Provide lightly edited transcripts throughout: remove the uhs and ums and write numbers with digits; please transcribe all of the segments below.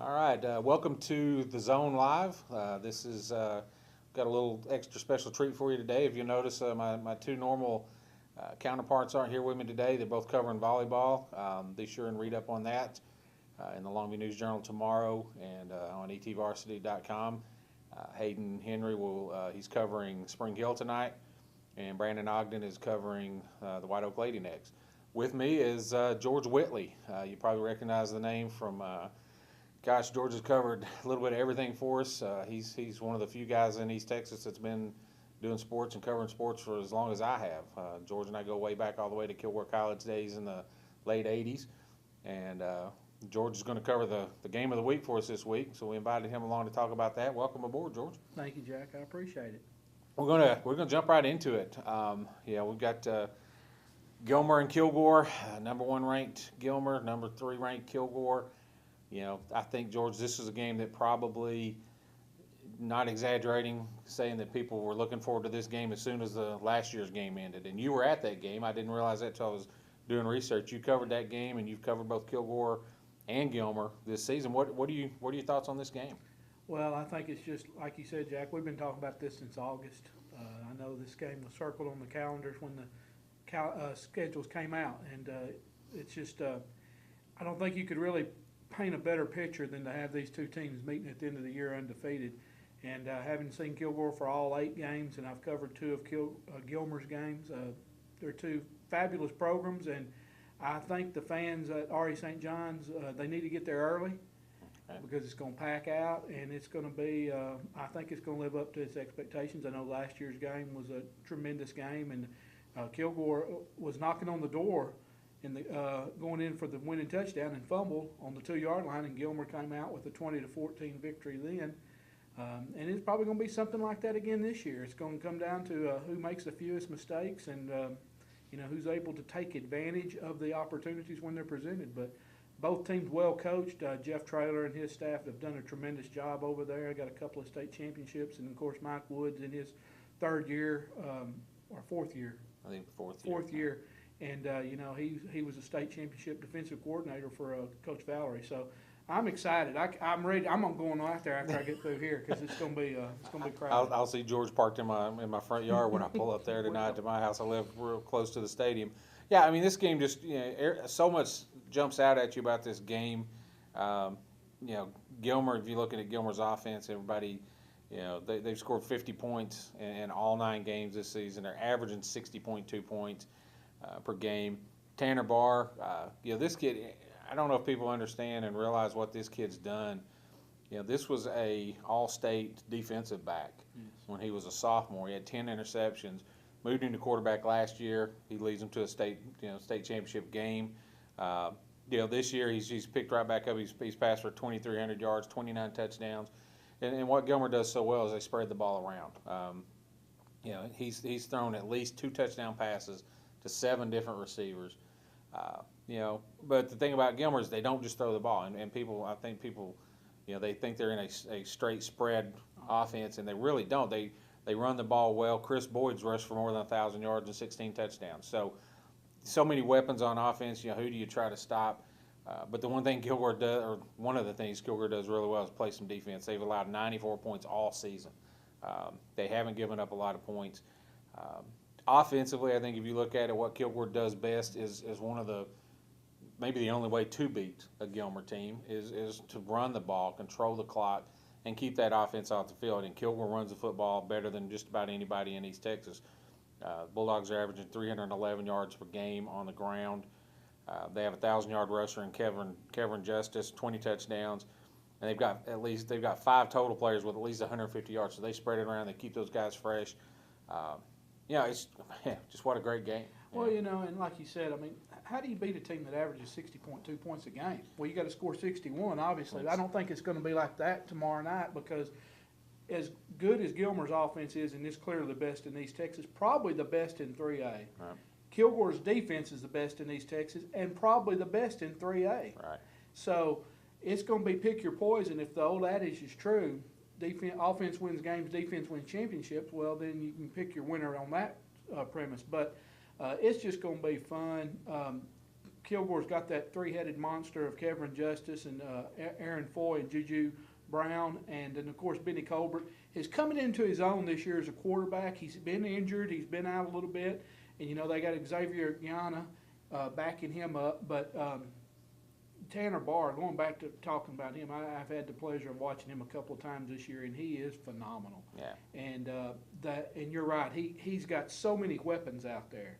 All right, welcome to the Zone Live. This is got a little extra special treat for you today. If you notice, my two normal counterparts aren't here with me today. They're both covering volleyball. Be sure and read up on that in the Longview News Journal tomorrow and on ETVarsity.com. Hayden Henry he's covering Spring Hill tonight, and Brandon Ogden is covering the White Oak Lady Necks. With me is George Whitley. You probably recognize the name from. Gosh, George has covered a little bit of everything for us. He's one of the few guys in East Texas that's been doing sports and covering sports for as long as I have. George and I go way back all the way to Kilgore College days in the late 80s. And George is going to cover the game of the week for us this week, so we invited him along to talk about that. Welcome aboard, George. Thank you, Jack. I appreciate it. We're gonna jump right into it. We've got Gilmer and Kilgore, number 1 ranked Gilmer, number 3 ranked Kilgore. I think, George, this is a game that probably, not exaggerating, saying that people were looking forward to this game as soon as the last year's game ended. And you were at that game. I didn't realize that until I was doing research. You covered that game, and you've covered both Kilgore and Gilmer this season. What are your thoughts on this game? Well, I think it's just, like you said, Jack, we've been talking about this since August. I know this game was circled on the calendars when the schedules came out. And it's just, I don't think you could really paint a better picture than to have these two teams meeting at the end of the year undefeated. And having seen Kilgore for all 8 games, and I've covered 2 of Gilmer's games, they're 2 fabulous programs, and I think the fans at RE St. John's, they need to get there early because it's going to pack out, and it's going to be, I think it's going to live up to its expectations. I know last year's game was a tremendous game, and Kilgore was knocking on the door going in for the winning touchdown and fumble on the 2-yard line, and Gilmer came out with a 20-14 victory then. And it's probably going to be something like that again this year. It's going to come down to who makes the fewest mistakes and who's able to take advantage of the opportunities when they're presented. But both teams well coached. Jeff Traylor and his staff have done a tremendous job over there. Got a couple of state championships, and of course Mike Woods in his 3rd year or 4th year. I think 4th year. And, he was a state championship defensive coordinator for Coach Valerie. So I'm excited. I'm ready. I'm going out there after I get through here because it's going to be crowded. I'll see George parked in my front yard when I pull up there tonight to my house. I live real close to the stadium. Yeah, I mean, this game just, so much jumps out at you about this game. Gilmer, if you're looking at Gilmer's offense, everybody, they've scored 50 points in all 9 games this season. They're averaging 60.2 points per game. Tanner Barr, this kid, I don't know if people understand and realize what this kid's done. This was a all-state defensive back when he was a sophomore. He had 10 interceptions. Moved into quarterback last year. He leads them to a state championship game. This year he's picked right back up. He's passed for 2,300 yards, 29 touchdowns. And what Gilmer does so well is they spread the ball around. He's thrown at least 2 touchdown passes to 7 different receivers. But the thing about Gilmer is they don't just throw the ball, and I think people, they think they're in a straight spread offense, and they really don't. They run the ball well. Chris Boyd's rushed for more than 1,000 yards and 16 touchdowns. So many weapons on offense. Who do you try to stop? But the one thing Kilgore does, or one of the things Kilgore does really well, is play some defense. They've allowed 94 points all season. They haven't given up a lot of points. Offensively, I think if you look at it, what Kilgore does best is one of the, maybe the only way to beat a Gilmer team is to run the ball, control the clock, and keep that offense off the field. And Kilgore runs the football better than just about anybody in East Texas. Bulldogs are averaging 311 yards per game on the ground. They have a 1,000-yard rusher in Kevin Justice, 20 touchdowns, and they've got 5 total players with at least 150 yards. So they spread it around. They keep those guys fresh. It's just what a great game. Well, and like you said, I mean, how do you beat a team that averages 60.2 points a game? Well, you got to score 61, obviously. I don't think it's going to be like that tomorrow night because as good as Gilmer's offense is, and it's clearly the best in East Texas, probably the best in 3A. Right. Kilgore's defense is the best in East Texas and probably the best in 3A. Right. So it's going to be pick your poison. If the old adage is true, offense wins games, defense wins championships, well, then you can pick your winner on that premise. But it's just going to be fun. Kilgore's got that three-headed monster of Kevin Justice and Aaron Foy and Juju Brown, and then of course Benny Colbert is coming into his own this year as a quarterback. He's been injured, he's been out a little bit, and they got Xavier Guyana backing him up. But Tanner Barr, going back to talking about him, I've had the pleasure of watching him a couple of times this year, and he is phenomenal. Yeah. And you're right, he's got so many weapons out there.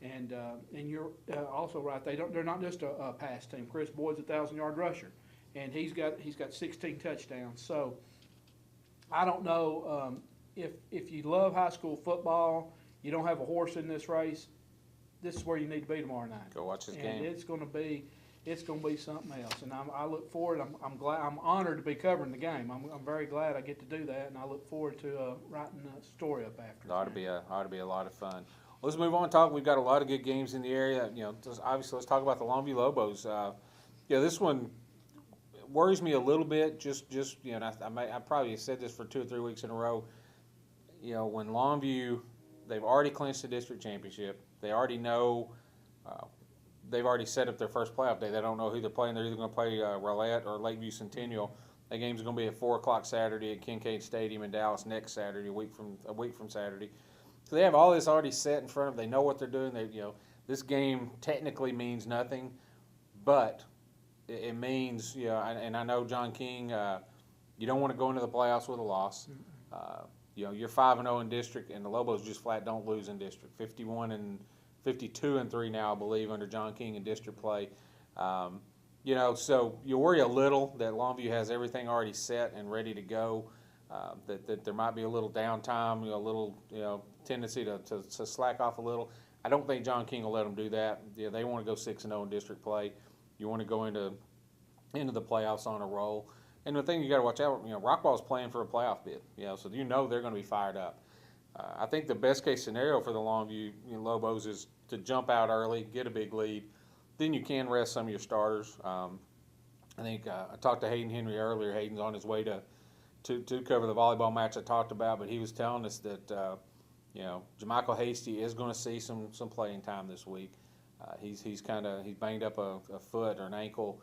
And you're also right. They're not just a pass team. Chris Boyd's a 1,000-yard rusher, and he's got 16 touchdowns. So I don't know if you love high school football, you don't have a horse in this race. This is where you need to be tomorrow night. Go watch this game. And it's going to be something else. And I look forward. I'm glad. I'm honored to be covering the game. I'm very glad I get to do that, and I look forward to writing a story up after. It ought to be a lot of fun. Let's move on and talk. We've got a lot of good games in the area. Obviously, let's talk about the Longview Lobos. This one worries me a little bit. And I probably said this for 2 or 3 weeks in a row. When Longview, they've already clinched the district championship. They already know. They've already set up their first playoff day. They don't know who they're playing. They're either going to play Rolette or Lakeview Centennial. That game's going to be at 4:00 Saturday at Kincaid Stadium in Dallas next Saturday, a week from Saturday. So they have all this already set in front of them. They know what they're doing. This game technically means nothing, but it means, and I know John King, you don't want to go into the playoffs with a loss. You're 5-0 in district, and the Lobos just flat don't lose in district. 52-3 now, I believe, under John King in district play. So you worry a little that Longview has everything already set and ready to go. That there might be a little downtime, a little tendency to slack off a little. I don't think John King will let them do that. They want to go 6-0 in district play. You want to go into the playoffs on a roll. And the thing you got to watch out, Rockwall's playing for a playoff bid. So they're going to be fired up. I think the best case scenario for the Longview Lobos is to jump out early, get a big lead. Then you can rest some of your starters. I think I talked to Hayden Henry earlier. Hayden's on his way to cover the volleyball match I talked about, but he was telling us that Jamichael Hasty is going to see some playing time this week. He's banged up a foot or an ankle.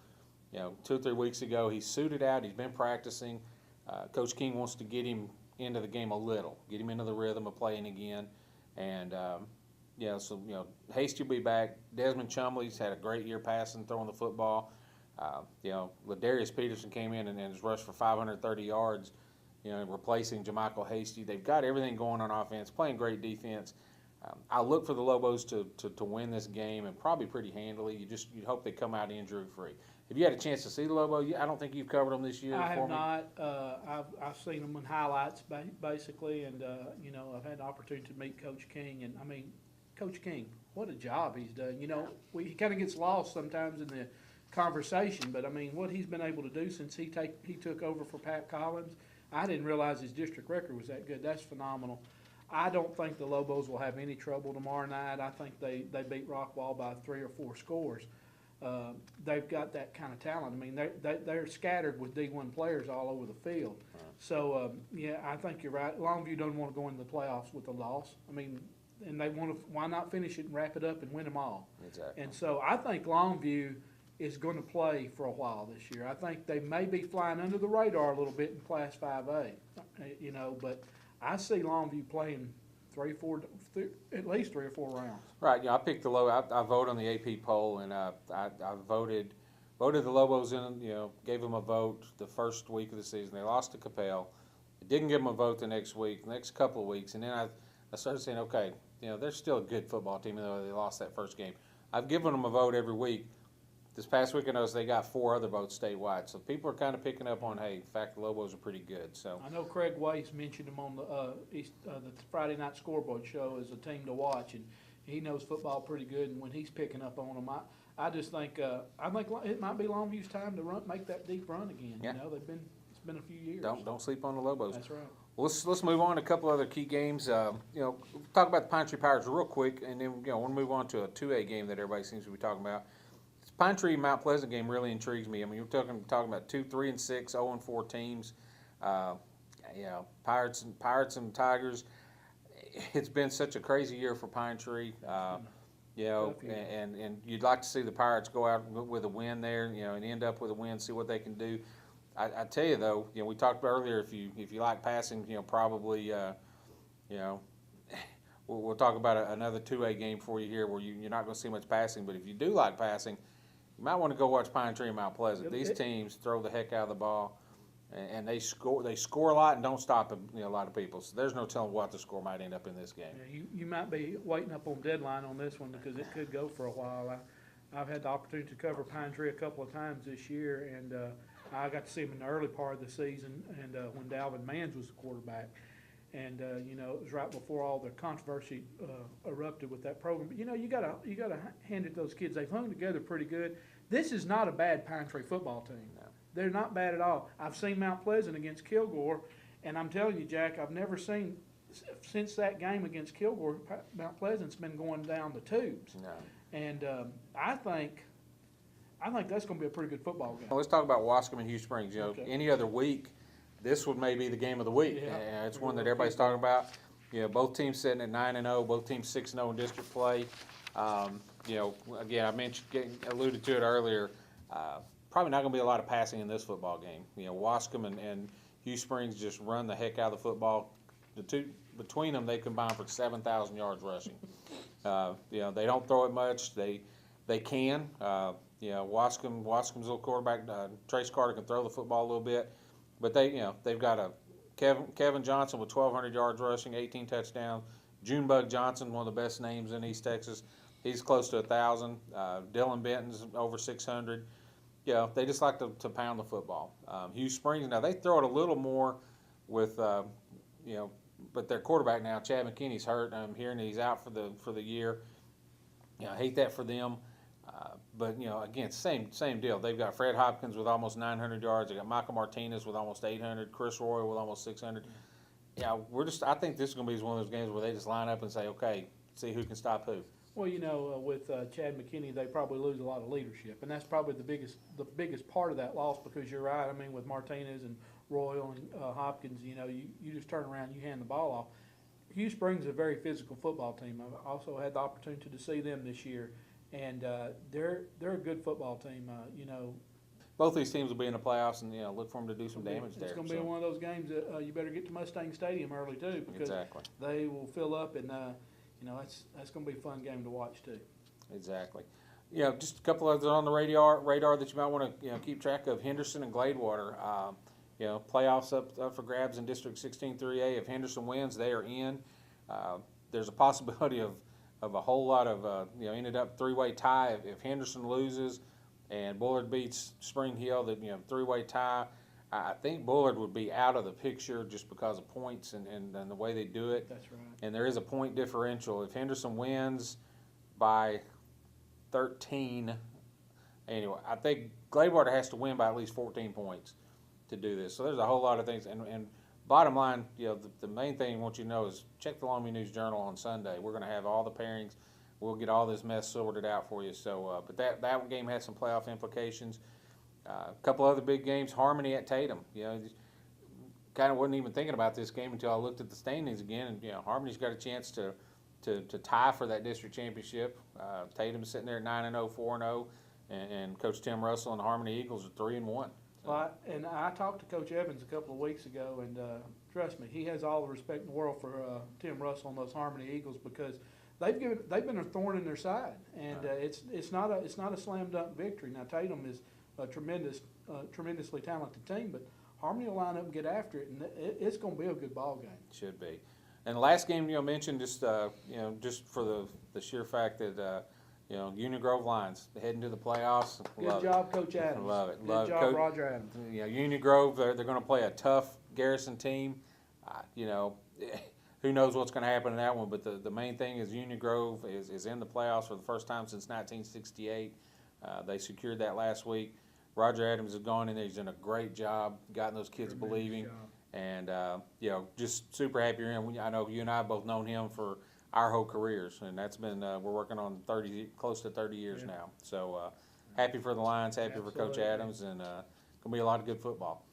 2 or 3 weeks ago, he suited out. He's been practicing. Coach King wants to get him into the game a little, get him into the rhythm of playing again, and Hasty will be back. Desmond Chumley's had a great year passing, throwing the football. Ladarius Peterson came in and has rushed for 530 yards, replacing Jamichael Hasty. They've got everything going on offense, playing great defense. I look for the Lobos to win this game, and probably pretty handily. You hope they come out injury-free. Have you had a chance to see the Lobo? I don't think you've covered them this year. I have not. I've seen them in highlights, basically, and I've had the opportunity to meet Coach King, and Coach King, what a job he's done. He kind of gets lost sometimes in the conversation, but what he's been able to do since he took over for Pat Collins, I didn't realize his district record was that good. That's phenomenal. I don't think the Lobos will have any trouble tomorrow night. I think they beat Rockwall by 3 or 4 scores. They've got that kind of talent. They're scattered with D1 players all over the field. Right. So I think you're right. Longview doesn't want to go into the playoffs with a loss. And they want to. Why not finish it and wrap it up and win them all? Exactly. And so I think Longview is going to play for a while this year. I think they may be flying under the radar a little bit in Class 5A, but I see Longview playing at least 3 or 4 rounds. Right. I picked the Lobos. I voted on the AP poll, and I voted the Lobos in. Gave them a vote the first week of the season. They lost to Capel. Didn't give them a vote the next couple of weeks, and then I started saying, okay, they're still a good football team, even though they lost that first game. I've given them a vote every week. This past week, I noticed they got 4 other votes statewide. So people are kind of picking up on, in fact, the Lobos are pretty good. So I know Craig Weiss mentioned them on the Friday night scoreboard show as a team to watch, and he knows football pretty good. And when he's picking up on them, I just think it might be Longview's time to make that deep run again. Yeah. It's been a few years. Don't sleep on the Lobos. That's right. Well, let's move on to a couple other key games. Talk about the Pine Tree Pirates real quick, and then we'll move on to a 2A game that everybody seems to be talking about. This Pine Tree Mount Pleasant game really intrigues me. We're talking about 2, 3, and 6, 0 and 4 teams. Pirates and Tigers. It's been such a crazy year for Pine Tree. You know, Tough year. and you'd like to see the Pirates go out with a win there, you know, and end up with a win, see what they can do. I tell you though, you know, we talked about earlier, if you like passing, you know, probably, you know, we'll talk about another 2A game for you here where you're not going to see much passing, but if you do like passing, you might want to go watch Pine Tree and Mount Pleasant. These teams throw the heck out of the ball, and they score a lot and don't stop a lot of people. So there's no telling what the score might end up in this game. Yeah, you might be waiting up on deadline on this one because it could go for a while. I've had the opportunity to cover Pine Tree a couple of times this year, and I got to see him in the early part of the season, and when Dalvin Mans was the quarterback. And you know, it was right before all the controversy erupted with that program. But you know, you gotta hand it to those kids. They've hung together pretty good. This is not a bad Pine Tree football team. No. They're not bad at all. I've seen Mount Pleasant against Kilgore, and I'm telling you, Jack, I've never seen since that game against Kilgore, Mount Pleasant's been going down the tubes. No. And I think that's going to be a pretty good football game. Well, let's talk about Wascom and Hugh Springs. You know, Okay. any other week, this would maybe be the game of the week. Yeah. And it's one that everybody's talking about. You know, both teams sitting at 9-0, both teams 6-0 in district play. You know, again, alluded to it earlier. Probably not going to be a lot of passing in this football game. You know, Wascom and Hugh Springs just run the heck out of the football. The two between them, they combine for 7,000 yards rushing. You know, they don't throw it much. They can. You know, Wascom's little quarterback, Trace Carter, can throw the football a little bit, but they've got a Kevin Johnson with 1,200 yards rushing, 18 touchdowns. Junebug Johnson, one of the best names in East Texas, he's close to 1,000. Dylan Benton's over 600. You know, they just like to pound the football. Hugh Springs, now they throw it a little more with, you know, but their quarterback now, Chad McKinney's hurt. I'm hearing that he's out for the year. You know, I hate that for them. But, you know, again, same deal. They've got Fred Hopkins with almost 900 yards. They got Michael Martinez with almost 800. Chris Roy with almost 600. Yeah, I think this is going to be one of those games where they just line up and say, okay, see who can stop who. Well, you know, with Chad McKinney, they probably lose a lot of leadership, and that's probably the biggest part of that loss. Because you're right. I mean, with Martinez and Royal and Hopkins, you know, you just turn around, you hand the ball off. Hugh Springs is a very physical football team. I've also had the opportunity to see them this year, and they're a good football team. You know, both these teams will be in the playoffs, and you know, look for them to do some damage there. It's going to be one of those games that you better get to Mustang Stadium early too, because they will fill up, and you know, that's going to be a fun game to watch too. Exactly. You know, just a couple others on the radar that you might want to keep track of. Henderson and Gladewater. You know, playoffs up for grabs in District 16 3A. If Henderson wins, they are in. There's a possibility of a whole lot of ended up three-way tie if Henderson loses and Bullard beats Spring Hill. That three-way tie. I think Bullard would be out of the picture just because of points and the way they do it. That's right. And there is a point differential. If Henderson wins by 13, anyway, I think Gladewater has to win by at least 14 points to do this. So there's a whole lot of things. And bottom line, the main thing I want you to know is check the Longview News Journal on Sunday. We're going to have all the pairings. We'll get all this mess sorted out for you. So, but that game has some playoff implications. A couple other big games. Harmony at Tatum. Kind of wasn't even thinking about this game until I looked at the standings again. And Harmony's got a chance to tie for that district championship. Tatum's sitting there at 9-0, 4-0, and Coach Tim Russell and the Harmony Eagles are 3-1. Well, and I talked to Coach Evans a couple of weeks ago, and trust me, he has all the respect in the world for Tim Russell and those Harmony Eagles, because they've been a thorn in their side, and it's not a slam dunk victory. Now Tatum is a tremendously talented team, but Harmony will line up and get after it, and it's going to be a good ball game. Should be. And the last game mentioned just for the sheer fact that Union Grove Lions heading to the playoffs. Good job, Coach Adams. Love it. Good job, Roger Adams. Union Grove, they're going to play a tough Garrison team. Who knows what's going to happen in that one? But the main thing is Union Grove is in the playoffs for the first time since 1968. They secured that last week. Roger Adams has gone in there. He's done a great job, gotten those kids believing. And, just super happy you're in. I know you and I have both known him for our whole careers, and that's been, we're working on close to 30 years now. So happy for the Lions, happy for Coach Adams, and going to be a lot of good football.